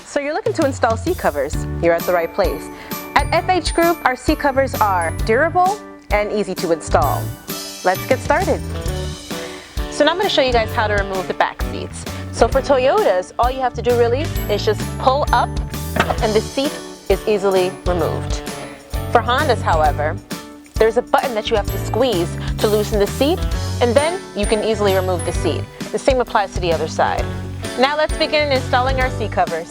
So you're looking to install seat covers. You're at the right place. At FH Group, our seat covers are durable and easy to install. Let's get started. So now I'm going to show you guys how to remove the back seats. So for Toyotas, all you have to do really is just pull up and the seat is easily removed. For Hondas, however, there's a button that you have to squeeze to loosen the seat, and then you can easily remove the seat. The same applies to the other side. Now let's begin installing our seat covers.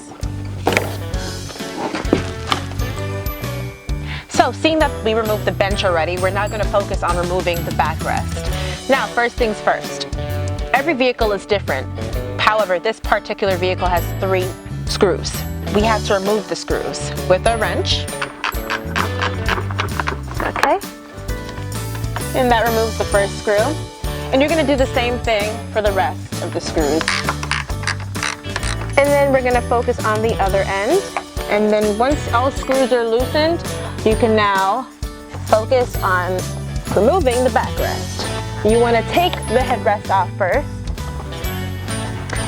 So seeing that we removed the bench already, we're now going to focus on removing the backrest. Now, first things first. Every vehicle is different. However, this particular vehicle has 3 screws. We have to remove the screws with a wrench. Okay. And that removes the first screw. And you're going to do the same thing for the rest of the screws. And then we're going to focus on the other end. And then once all screws are loosened, you can now focus on removing the backrest. You want to take the headrest off first.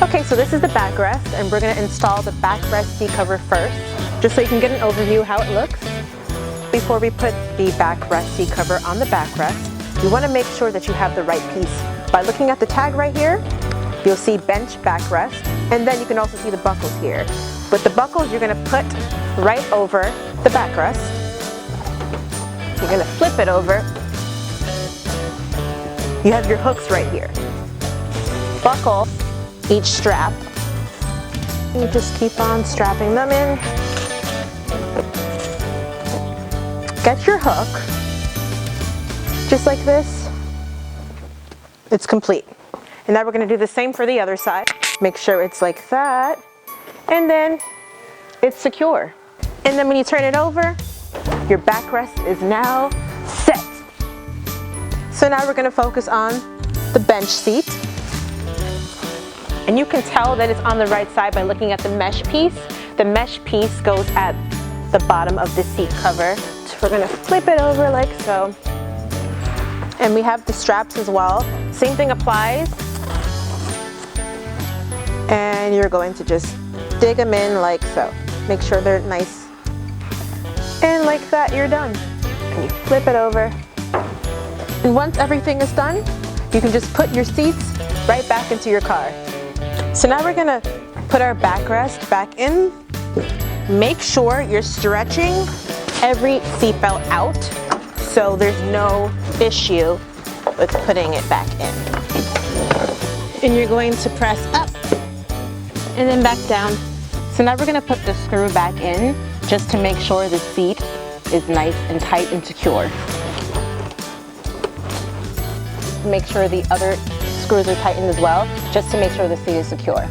Okay, so this is the backrest, and we're going to install the backrest seat cover first, just so you can get an overview how it looks. Before we put the backrest seat cover on the backrest, you want to make sure that you have the right piece. By looking at the tag right here, you'll see bench backrest, and then you can also see the buckles here. With the buckles, you're going to put right over the backrest. You're going to flip it over. You have your hooks right here. Buckle each strap. You just keep on strapping them in. Get your hook. Just like this. It's complete. And now we're going to do the same for the other side. Make sure it's like that. And then it's secure. And then when you turn it over, your backrest is now set. So now we're going to focus on the bench seat. And you can tell that it's on the right side by looking at the mesh piece. The mesh piece goes at the bottom of the seat cover. So we're going to flip it over like so. And we have the straps as well. Same thing applies. And you're going to just dig them in like so. Make sure they're nice. And like that, you're done. And you flip it over. And once everything is done, you can just put your seats right back into your car. So now we're gonna put our backrest back in. Make sure you're stretching every seatbelt out so there's no issue with putting it back in. And you're going to press up and then back down. So now we're gonna put the screw back in just to make sure the seat is nice and tight and secure. Make sure the other screws are tightened as well, just to make sure the seat is secure.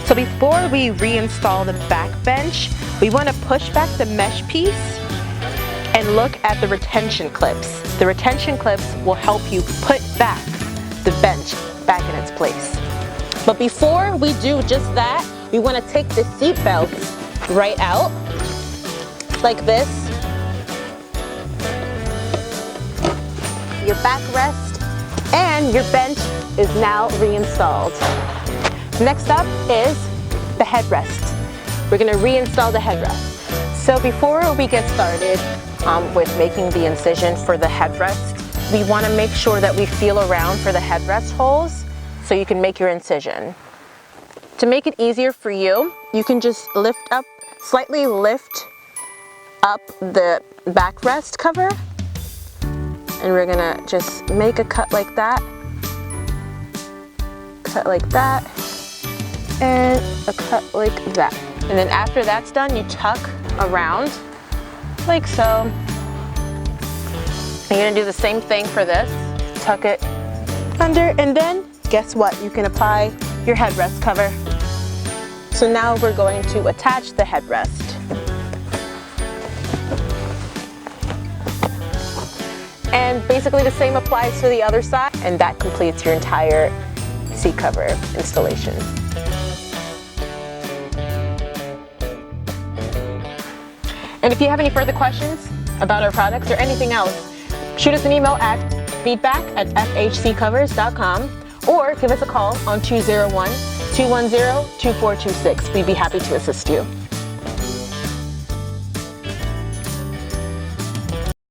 So before we reinstall the back bench, we want to push back the mesh piece and look at the retention clips. The retention clips will help you put back the bench back in its place. But before we do just that, we want to take the seat belts right out, like this. Your backrest and your bench is now reinstalled. Next up is the headrest. We're going to reinstall the headrest. So before we get started with making the incision for the headrest, we want to make sure that we feel around for the headrest holes so you can make your incision. To make it easier for you, you can just slightly lift up the backrest cover. And we're gonna just make a cut like that, and a cut like that. And then after that's done, you tuck around like so. And you're gonna do the same thing for this. Tuck it under, and then guess what? You can apply your headrest cover. So now we're going to attach the headrest. And basically the same applies to the other side, and that completes your entire seat cover installation. And if you have any further questions about our products or anything else, shoot us an email at feedback@fhccovers.com, or give us a call on 201-210-2426. We'd be happy to assist you.